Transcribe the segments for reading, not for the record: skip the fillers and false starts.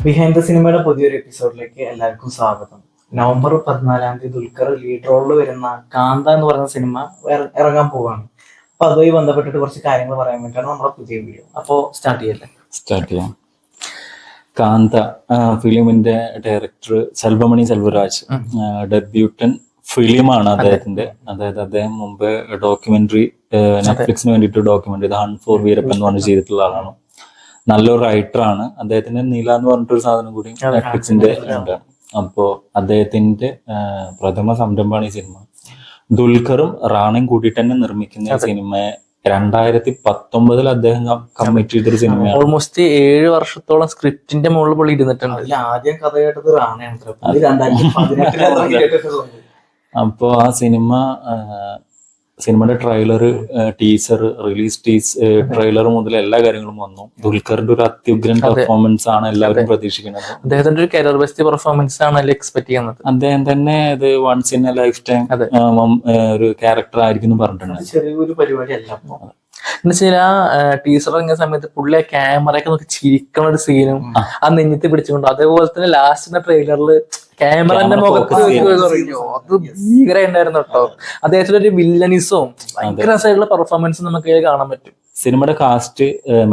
Behind the സിനിമയുടെ പുതിയൊരു എപ്പിസോഡിലേക്ക് എല്ലാവർക്കും സ്വാഗതം. നവംബർ 14 ദുൽഖർ ലീഡ് റോളിൽ വരുന്ന കാന്ത എന്ന് പറയുന്ന സിനിമ ഇറങ്ങാൻ പോവാണ്. അപ്പൊ അതുമായി ബന്ധപ്പെട്ടിട്ട് കുറച്ച് കാര്യങ്ങൾ പറയാൻ വേണ്ടിയിട്ടാണ് നമ്മുടെ പുതിയ വീഡിയോ. അപ്പോൾ സ്റ്റാർട്ട് ചെയ്യാം. കാന്ത ഫിലിമിന്റെ ഡയറക്ടർ സെൽവരാജ് ഡെബ്യൂട്ടൻ ഫിലിമാണ് അദ്ദേഹത്തിന്റെ. അതായത് അദ്ദേഹം മുമ്പ് ഡോക്യുമെന്ററി നെറ്റ്ഫ്ലിക്സിന് വേണ്ടിയിട്ട് documentary the hunt four Veerappan എന്ന് പറഞ്ഞ് ചെയ്തിട്ടുള്ള ആളാണ്. നല്ലൊരു റൈറ്ററാണ്. അദ്ദേഹത്തിന്റെ നീല എന്ന് പറഞ്ഞിട്ടൊരു സാധനം കൂടി നെറ്റ്ഫ്ലിക്സിന്റെ ഉണ്ട്. അപ്പോ അദ്ദേഹത്തിന്റെ പ്രഥമ സംരംഭമാണ് ഈ സിനിമ. ദുൽഖറും റാണയും കൂട്ടിയിട്ട് തന്നെ നിർമ്മിക്കുന്ന സിനിമ 2019 അദ്ദേഹം കമ്മിറ്റ് ചെയ്തൊരു സിനിമയാണ്. ഓൾമോസ്റ്റ് 7 വർഷത്തോളം സ്ക്രിപ്റ്റിന്റെ മുകളിൽ പുള്ളി ഇരുന്നിട്ടുണ്ട്. ആദ്യം കഥ കേട്ടത് റാണയാണ്. അപ്പോ ആ സിനിമയുടെ ട്രെയിലർ, ടീസർ, റിലീസ് ട്രെയിലർ മുതൽ എല്ലാ കാര്യങ്ങളും വന്നു. ദുൽഖറിന്റെ ഒരു അത്യുഗ്രൻ പെർഫോമൻസ് ആണ് എല്ലാവരും പ്രതീക്ഷിക്കുന്നത്. അദ്ദേഹത്തിന്റെ ഒരു കരിയർ ബെസ്റ്റ് പെർഫോമൻസ് ആണ് എക്സ്പെക്ട് ചെയ്യുന്നത്. അദ്ദേഹം തന്നെ ഇത് once in a lifetime ഒരു ക്യാരക്ടർ ആയിരിക്കും പറഞ്ഞിട്ടുണ്ട്. ചെറിയൊരു പരിപാടിയല്ല. എന്നുവെച്ചാൽ ആ ടീച്ചർ ഇറങ്ങിയ സമയത്ത് പുള്ളി ആ ക്യാമറയൊക്കെ നോക്കി ചിരിക്കണ ഒരു സീനും ആ നെഞ്ഞത്ത് പിടിച്ചുകൊണ്ട്, അതേപോലെ തന്നെ ലാസ്റ്റിന്റെ ട്രെയിലറില് ക്യാമറന്റെ മുഖത്ത് അത് ഭീകരമായിരുന്നു കേട്ടോ. അദ്ദേഹത്തിന്റെ ഒരു വില്ലനിസവും ഭയങ്കര രസമായിട്ടുള്ള പെർഫോമൻസും നമുക്ക് കാണാൻ പറ്റും. സിനിമയുടെ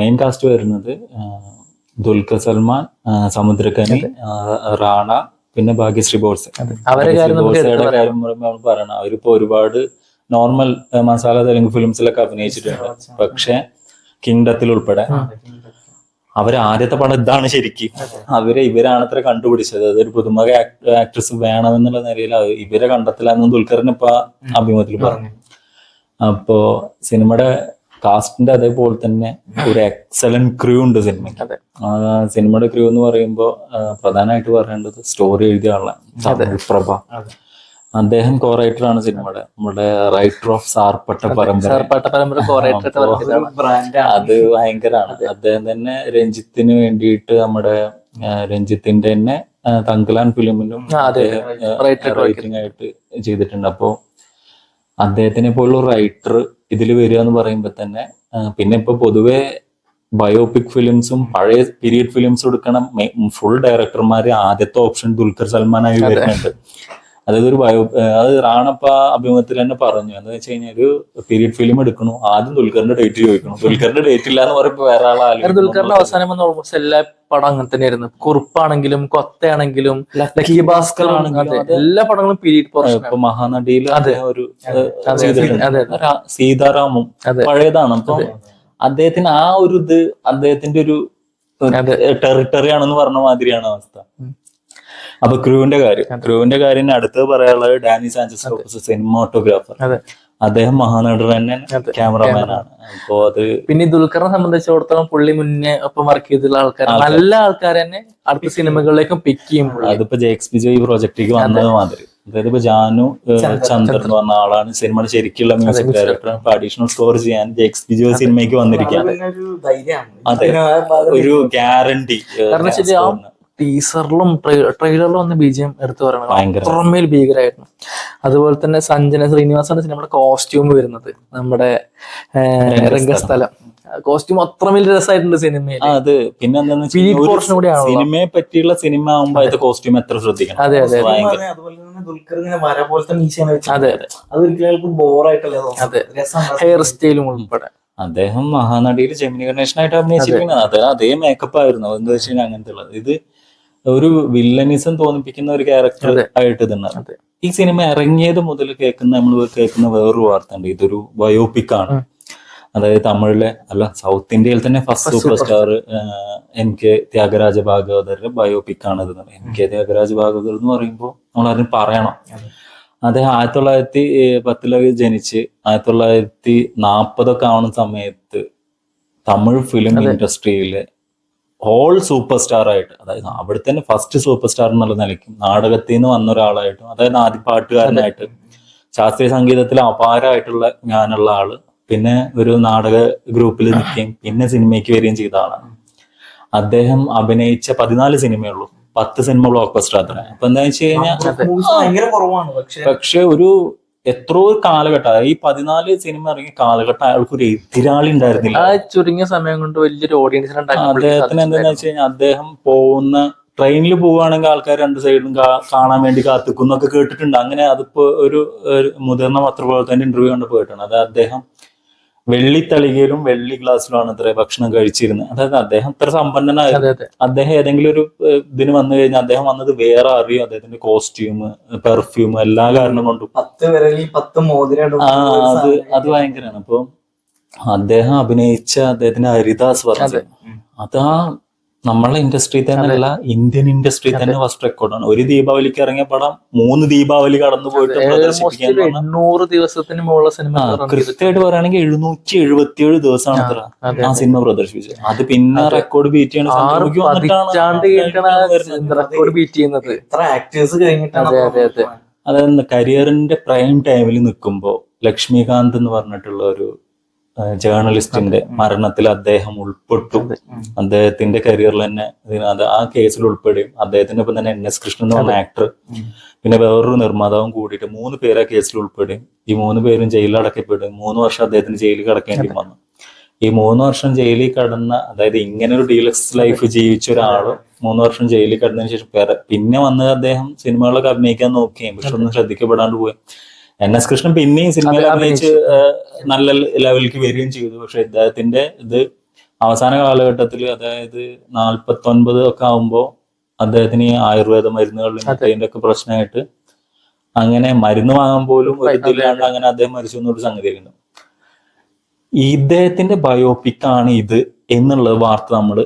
മെയിൻ കാസ്റ്റ് വരുന്നത് ദുൽഖർ സൽമാൻ, സമുദ്രഖനി, റാണ, പിന്നെ ഭാഗ്യശ്രീ ബോസ്. അവരുടെ കാര്യം പറയണം. അവരിപ്പോ ഒരുപാട് നോർമൽ മസാല തെലുങ്ക് ഫിലിംസിലൊക്കെ അഭിനയിച്ചിട്ടുണ്ട്. പക്ഷെ കിങ്ഡത്തിൽ ഉൾപ്പെടെ ആദ്യത്തെ പടം ഇതാണ് ശരിക്കും. ഇവരാണ് അത്ര കണ്ടുപിടിച്ചത്. അതൊരു പുതുമുഖ ആക്ട്രസ് വേണമെന്നുള്ള നിലയിൽ ഇവരെ കണ്ടെത്തലാന്ന് ദുൽഖറിന് ഇപ്പൊ അഭിമുഖത്തിൽ പറഞ്ഞു. അപ്പോ സിനിമയുടെ കാസ്റ്റിന്റെ അതേപോലെ തന്നെ ഒരു എക്സലന്റ് ക്രൂ ഉണ്ട് സിനിമയ്ക്ക്. സിനിമയുടെ ക്രൂ എന്ന് പറയുമ്പോൾ പ്രധാനമായിട്ട് പറയേണ്ടത് സ്റ്റോറി എഴുതിയ ആളാണ് പ്രഭ. അദ്ദേഹം കോറൈറ്ററാണ് സിനിമയുടെ. നമ്മുടെ റൈറ്റർ ഓഫ് സാർപ്പട്ട പരമ്പര അത് ഭയങ്കരമാണ്. അദ്ദേഹം തന്നെ രഞ്ജിത്തിന് വേണ്ടിയിട്ട് രഞ്ജിത്തിന്റെ തന്നെ തങ്കലാൻ ഫിലിമിനും റൈറ്റിംഗ് ആയിട്ട് ചെയ്തിട്ടുണ്ട്. അപ്പോ അദ്ദേഹത്തിനെ പോലുള്ള റൈറ്റർ ഇതിൽ വരിക എന്ന് പറയുമ്പോ തന്നെ, പിന്നെ ഇപ്പൊ പൊതുവെ ബയോപിക് ഫിലിംസും പഴയ പീരിയഡ് ഫിലിംസും എടുക്കണം ഫുൾ ഡയറക്ടർമാര് ആദ്യത്തെ ഓപ്ഷൻ ദുൽഖർ സൽമാനായി വരുന്നുണ്ട്. അതായത് അത് റാണപ്പ അഭിമുഖത്തിൽ തന്നെ പറഞ്ഞു. എന്താ വെച്ച് കഴിഞ്ഞാൽ ഒരു പീരിയഡ് ഫിലിം എടുക്കണു, ആദ്യം ദുൽഖറിന്റെ ഡേറ്റ് ചോദിക്കണം. ദുൽഖറിന്റെ ഡേറ്റ് ഇല്ല എന്ന് പറയുമ്പോ വേറെ ആളാലും. ദുൽഖറിന്റെ അവസാനം ഓൾമോസ്റ്റ് എല്ലാ പടം അങ്ങനെ തന്നെയായിരുന്നു. കുറുപ്പാണെങ്കിലും കൊത്തയാണെങ്കിലും ലക്കി ഭാസ്കർ ആണെങ്കിലും എല്ലാ പടങ്ങളും പീരിയഡ് പോർഷൻ. ഇപ്പൊ മഹാനടിയിൽ ഒരു സീതാറാമും പഴയതാണ്. അപ്പൊ അദ്ദേഹത്തിന് ആ ഒരു ഇത് അദ്ദേഹത്തിന്റെ ഒരു ടെറിട്ടറി ആണെന്ന് പറഞ്ഞ മാതിരിയാണ് അവസ്ഥ. അപ്പൊ ക്രൂവിന്റെ കാര്യം അടുത്ത് പറയാനുള്ളത് ഡാനി സാഞ്ചസ് സിനിമാറ്റോഗ്രാഫർ. അദ്ദേഹം മഹാനടർ തന്നെ ക്യാമറമാനാണ്. അപ്പോ അത് പിന്നെ ദുൽഖറിനെ സംബന്ധിച്ചിടത്തോളം പുള്ളി മുന്നേ ഒപ്പം വർക്ക് ചെയ്തിട്ടുള്ള ആൾക്കാർ, നല്ല ആൾക്കാർ തന്നെ അടുത്ത സിനിമകളിലേക്കും പിക്ക് ചെയ്യുമ്പോൾ അതിപ്പോ ജെക്സ്ബിജോ ഈ പ്രോജക്റ്റിലേക്ക് വന്നത് മാതിരി. അതായത് ഇപ്പൊ ജാനു ചന്ദ്രൻ എന്ന് പറഞ്ഞ ആളാണ് സിനിമയുടെ ശരിക്കുള്ള മ്യൂസിക് ഡയറക്ടർ. അപ്പൊ അഡീഷണൽ സ്കോർ ചെയ്യാൻ ജെക്സ്ബിജോ സിനിമയ്ക്ക് വന്നിരിക്കുകയാണ്. അതെ, ഒരു ഗ്യാരണ്ടി. ടീസറിലും ട്രെയിലറിലും വന്ന് BGM എടുത്തു പറയണം, അത്രമേൽ ഭീകരമായിരുന്നു. അതുപോലെ തന്നെ സഞ്ജന ശ്രീനിവാസാണ് സിനിമയുടെ കോസ്റ്റ്യൂം വരുന്നത്. നമ്മുടെ രംഗസ്ഥലം കോസ്റ്റ്യൂം അത്രമേൽ രസമായിട്ടുണ്ട് സിനിമയിൽ. അത് പിന്നെ സിനിമയെ പറ്റിയുള്ള സിനിമ ആകുമ്പോ അത് കോസ്റ്റ്യൂം എത്ര ശ്രദ്ധിക്കണം. അതെ അതെ ഹെയർ സ്റ്റൈലും ഉൾപ്പെടെ. അദ്ദേഹം മഹാനടിയിൽ ജെമിനി ഗണേശനായിട്ട് അഭിനയിച്ചിരിക്കുന്നത് അതേ മേക്കപ്പ് ആയിരുന്നു. എന്താ വെച്ച് കഴിഞ്ഞാൽ അങ്ങനത്തെ ഉള്ളത് ഇത് ഒരു വില്ലനിസം തോന്നിപ്പിക്കുന്ന ഒരു ക്യാരക്ടർ ആയിട്ട് ഇതുണ്ട്. ഈ സിനിമ ഇറങ്ങിയത് മുതൽ നമ്മൾ കേൾക്കുന്ന വേറൊരു വാർത്ത ഉണ്ട്. ഇതൊരു ബയോപിക് ആണ്. അതായത് തമിഴിലെ സൗത്ത് ഇന്ത്യയിൽ തന്നെ first super star MK Thyagaraja ഭാഗവതരുടെ ബയോപിക് ആണ് ഇത്. MK ത്യാഗരാജ ഭാഗവതർ എന്ന് പറയുമ്പോൾ നമ്മൾ അതിന് പറയണം. അദ്ദേഹം 1910 ജനിച്ച് 1940 ആവുന്ന സമയത്ത് തമിഴ് ഫിലിം ഇൻഡസ്ട്രിയിലെ ഹോൾ സൂപ്പർ സ്റ്റാർ ആയിട്ട്, അതായത് അവിടെ തന്നെ ഫസ്റ്റ് സൂപ്പർ സ്റ്റാർ എന്നുള്ള നിലയ്ക്കും നാടകത്തിൽ നിന്ന് വന്ന ഒരാളായിട്ടും, അതായത് ആദ്യ പാട്ടുകാരനായിട്ട്, ശാസ്ത്രീയ സംഗീതത്തിൽ അപാരമായിട്ടുള്ള ഞാനുള്ള ആള്, പിന്നെ ഒരു നാടക ഗ്രൂപ്പിൽ നിൽക്കുകയും പിന്നെ സിനിമയ്ക്ക് വരികയും ചെയ്ത ആളാണ്. അദ്ദേഹം അഭിനയിച്ച 14 സിനിമയുള്ളൂ, 10 സിനിമ ബ്ലോക്ക് ബസ്റ്റർ അത്ര. അപ്പൊ എന്താ വെച്ച് കഴിഞ്ഞാൽ പക്ഷെ ഒരു എത്രയോ കാലഘട്ടം, ഈ 14 സിനിമ ഇറങ്ങിയ കാലഘട്ടം അയാൾക്ക് ഒരു എതിരാളി ഉണ്ടായിരുന്നില്ല. ചുരുങ്ങിയ സമയം കൊണ്ട് വലിയൊരു ഓഡിയൻസിനെ അദ്ദേഹത്തിന് എന്താന്ന് വെച്ച് കഴിഞ്ഞാൽ അദ്ദേഹം പോകുന്ന ട്രെയിനിൽ പോവുകയാണെങ്കിൽ ആൾക്കാർ രണ്ട് സൈഡിലും കാണാൻ വേണ്ടി കാത്തിക്കും എന്നൊക്കെ കേട്ടിട്ടുണ്ട്. അങ്ങനെ അതിപ്പോ ഒരു മുതിർന്ന പത്രപ്രവർത്തകന്റെ ഇന്റർവ്യൂ കണ്ട് പോയിട്ടാണ്. അത് അദ്ദേഹം വെള്ളിത്തളികയിലും വെള്ളി ഗ്ലാസ്സിലുമാണ് ഇത്ര ഭക്ഷണം കഴിച്ചിരുന്നത്. അതായത് അദ്ദേഹം ഇത്ര സമ്പന്നനായിരുന്നു. അദ്ദേഹം ഏതെങ്കിലും ഒരു ഇതിന് വന്നു കഴിഞ്ഞാൽ അദ്ദേഹം വന്നത് വേറെ അറിയും. അദ്ദേഹത്തിന്റെ കോസ്റ്റ്യൂം, പെർഫ്യൂം എല്ലാ കാരണം കൊണ്ടും 10 വിരലിൽ 10 മോതിരം. അത് ഭയങ്കരമാണ്. അപ്പൊ അദ്ദേഹം അഭിനയിച്ച അദ്ദേഹത്തിന്റെ ഹരിദാസ് പറഞ്ഞത് അതാ നമ്മളെ ഇൻഡസ്ട്രി തന്നെയല്ല, ഇന്ത്യൻ ഇൻഡസ്ട്രി തന്നെ ഫസ്റ്റ് റെക്കോർഡാണ്. ഒരു ദീപാവലിക്ക് ഇറങ്ങിയ പടം 3 ദീപാവലി കടന്നു പോയിട്ട് പ്രദർശിപ്പിക്കാൻ 800 ദിവസത്തിന് മുകളിൽ സിനിമ കൃത്യമായിട്ട് പറയുകയാണെങ്കിൽ 777 ദിവസമാണ് അത്ര ആ സിനിമ പ്രദർശിപ്പിച്ചത്. അത് പിന്നെ റെക്കോർഡ് ബീറ്റ് ചെയ്യുന്നത് അതായത് കരിയറിന്റെ പ്രൈം ടൈമിൽ നിൽക്കുമ്പോ ലക്ഷ്മികാന്ത് എന്ന് പറഞ്ഞിട്ടുള്ള ഒരു ജേർണലിസ്റ്റിന്റെ മരണത്തിൽ അദ്ദേഹം ഉൾപ്പെട്ടു. അദ്ദേഹത്തിന്റെ കരിയറിൽ തന്നെ ആ കേസിൽ ഉൾപ്പെടുകയും അദ്ദേഹത്തിന്റെ ഒപ്പം തന്നെ NS കൃഷ്ണൻ എന്ന് പറഞ്ഞ ആക്ടർ, പിന്നെ വേറൊരു നിർമ്മാതാവും കൂടിയിട്ട് 3 പേര് ആ കേസിൽ ഉൾപ്പെടുകയും ഈ 3 പേരും ജയിലിൽ അടക്കപ്പെടുകയും 3 വർഷം അദ്ദേഹത്തിന് ജയിലിൽ കിടക്കേണ്ടി വന്നു. ഈ 3 വർഷം ജയിലിൽ കടന്ന, അതായത് ഇങ്ങനെ ഒരു ഡീലക്സ് ലൈഫ് ജീവിച്ച ഒരാള് 3 വർഷം ജയിലിൽ കിടന്നതിന് ശേഷം പിന്നെ വന്ന് അദ്ദേഹം സിനിമകളൊക്കെ അഭിനയിക്കാൻ നോക്കുകയും പക്ഷെ ഒന്നും ശ്രദ്ധിക്കപ്പെടാണ്ട് പോയി. NS കൃഷ്ണൻ പിന്നെയും സിനിമയിൽ അഭിനയിച്ച് നല്ല ലെവലിലേക്ക് വരികയും ചെയ്തു. പക്ഷെ ഇദ്ദേഹത്തിന്റെ ഇത് അവസാന കാലഘട്ടത്തിൽ, അതായത് 49 ഒക്കെ ആകുമ്പോൾ അദ്ദേഹത്തിന് ഈ ആയുർവേദ മരുന്നുകളിലും അതിന്റെ ഒക്കെ പ്രശ്നമായിട്ട് അങ്ങനെ മരുന്ന് വാങ്ങാൻ പോലും ഒരു ഇതില്ലാണ്ട് അങ്ങനെ അദ്ദേഹം മരിച്ചു എന്നൊരു സംഗതിയുണ്ട്. ഇദ്ദേഹത്തിന്റെ ബയോപിക് ആണ് ഇത് എന്നുള്ള വാർത്ത നമ്മള്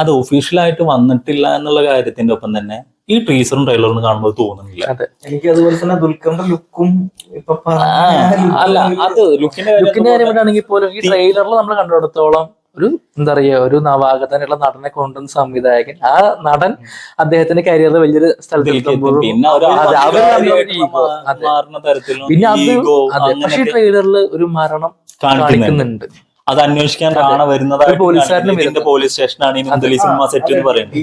അത് ഒഫീഷ്യലായിട്ട് വന്നിട്ടില്ല എന്നുള്ള കാര്യത്തിന്റെ ഒപ്പം തന്നെ ഈ ടീസറും ട്രെയിലറും കാണുമ്പോൾ തോന്നുന്നില്ല. എനിക്ക് അതുപോലെ തന്നെ ദുൽഖറിന്റെ ലുക്കും അല്ല, അത് ലുക്കിന്റെ കാര്യമാണെങ്കിൽ പോലും ഈ ട്രെയിലറിൽ നമ്മൾ കണ്ടിടത്തോളം ഒരു എന്താ പറയാ, ഒരു നവാഗതനുള്ള നടനെ കൊണ്ടുവന്ന സംവിധായകൻ, ആ നടൻ അദ്ദേഹത്തിന്റെ കരിയറിൽ വലിയൊരു സ്ഥലത്ത് പിന്നെ അത് പക്ഷേ ട്രെയിലറിൽ ഒരു മരണം കാണിക്കുന്നുണ്ട്. അത് അന്വേഷിക്കാൻ കാണാൻ വരുന്നതായിട്ട് പോലീസ് സ്റ്റേഷനാണ് ഈ മുന്തലി സിനിമ സെറ്റ് എന്ന് പറയുന്നത്.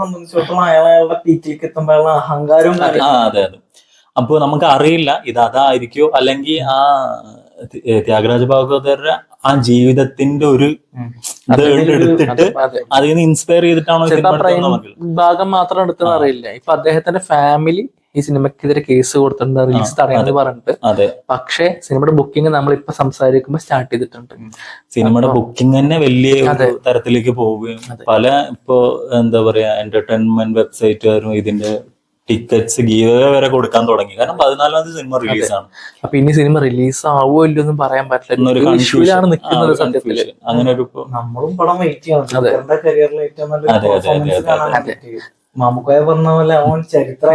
സംബന്ധിച്ചിടത്തോളം അയാളുടെ പീക്കിലേക്ക് എത്തുമ്പോഴുള്ള അഹങ്കാരവും അതെ അതെ. അപ്പൊ നമുക്ക് അറിയില്ല ഇത് അതായിരിക്കോ അല്ലെങ്കിൽ ആ ത്യാഗരാജ ഭാഗവതരുടെ ആ ജീവിതത്തിന്റെ ഒരു എടുത്തിട്ട് അതിൽ നിന്ന് ഇൻസ്പയർ ചെയ്തിട്ടാണോ ഭാഗം മാത്രം എടുത്തെന്ന് അറിയില്ല. ഇപ്പൊ അദ്ദേഹത്തിന്റെ ഫാമിലി ഈ സിനിമക്കെതിരെ കേസ് കൊടുത്തിട്ടുണ്ട്, റിലീസ് തടയാന്ന് പറഞ്ഞിട്ട്. പക്ഷേ സിനിമയുടെ ബുക്കിംഗ് നമ്മളിപ്പോ സംസാരിക്കുമ്പോൾ സ്റ്റാർട്ട് ചെയ്തിട്ടുണ്ട്. സിനിമയുടെ ബുക്കിംഗ് തന്നെ വലിയ തരത്തിലേക്ക് പോവുകയും പല ഇപ്പോ എന്താ പറയാ എന്റർടൈൻമെന്റ് വെബ്സൈറ്റുകാരും ഇതിന്റെ ടിക്കറ്റ്സ് ഗീവ് വരെ കൊടുക്കാൻ തുടങ്ങി. കാരണം 14-ാം തീയതി സിനിമ റിലീസാണ്. അപ്പൊ ഇനി സിനിമ റിലീസ് ആവോ ഇല്ലൊന്നും പറയാൻ പറ്റില്ല, ഒരു കൺഫ്യൂഷനാണ് നിൽക്കുന്നത് സത്യത്തില്. അങ്ങനെ ഒരു നമ്മളും പടം വെയിറ്റ് ചെയ്യണം. കരിയറിൽ ഏറ്റവും നല്ല പെർഫോമൻസ് മാമുക്കോയ പറഞ്ഞ പോലെ അവൻ ചരിത്രം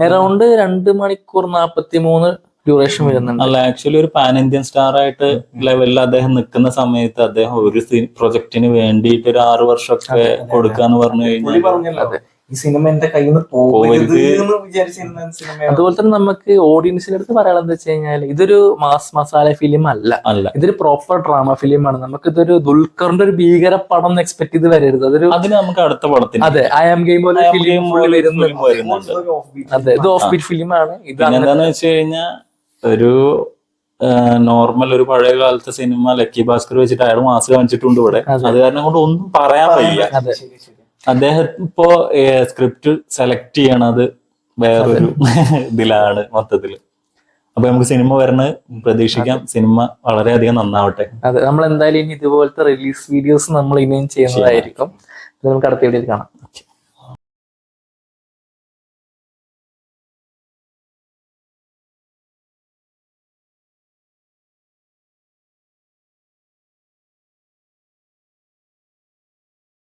അറൗണ്ട് 2 മണിക്കൂർ 43 ഡ്യൂറേഷൻ വരുന്നുണ്ട്. അല്ല, ആക്ച്വലി ഒരു പാൻ ഇന്ത്യൻ സ്റ്റാർ ആയിട്ട് ലെവലിൽ അദ്ദേഹം നിൽക്കുന്ന സമയത്ത് അദ്ദേഹം ഒരു പ്രൊജക്ടിന് വേണ്ടിയിട്ട് ഒരു 6 വർഷമൊക്കെ കൊടുക്കാന്ന് പറഞ്ഞു കഴിഞ്ഞാൽ ഈ സിനിമ എന്റെ കയ്യിൽ നിന്ന് പോകരുത് എന്ന് വിചാരിച്ചിരുന്ന സിനിമ. അതുപോലെ തന്നെ നമുക്ക് ഓഡിയൻസിന്റെ അടുത്ത് പറയാനുള്ളത് വെച്ച് കഴിഞ്ഞാൽ ഇതൊരു മാസ് മസാല ഫിലിം അല്ല, ഇതൊരു പ്രോപ്പർ ഡ്രാമ ഫിലിമാണ്. നമുക്കിതൊരു ദുൽഖറിന്റെ ഒരു ഭീകര പടം എക്സ്പെക്ട് ചെയ്ത് വരരുത്. അതൊരു അതിന് നമുക്ക് അടുത്ത പടത്തിന് അതെ ഐ ആം ഗെയിം പോലെ ഫിലിം വരുന്നുണ്ട്. അതെ, ഇത് ഓഫ് ബീറ്റ് ഫിലിമാണ്. ഇത് എന്താന്ന് വെച്ച് കഴിഞ്ഞാൽ ഒരു നോർമൽ ഒരു പഴയ കാലത്തെ സിനിമ ലക്കി ഭാസ്കർ വെച്ചിട്ട് അയാൾ മാസ് കാണിച്ചിട്ടുണ്ട് ഇവിടെ. അത് കാരണം കൊണ്ട് ഒന്നും പറയാൻ വയ്യ. അദ്ദേഹം ഇപ്പോ സ്ക്രിപ്റ്റ് സെലക്ട് ചെയ്യണത് വേറൊരു ഇതിലാണ് മൊത്തത്തില്. അപ്പൊ നമുക്ക് സിനിമ വരണ പ്രതീക്ഷിക്കാം. സിനിമ വളരെയധികം നന്നാവട്ടെ. അതെ, നമ്മൾ എന്തായാലും ഇനി ഇതുപോലത്തെ റിലീസ് വീഡിയോസ് നമ്മൾ ഇനിയും ചെയ്യുന്നതായിരിക്കും. നമുക്ക് അടുത്ത വീഡിയോയിൽ കാണാം.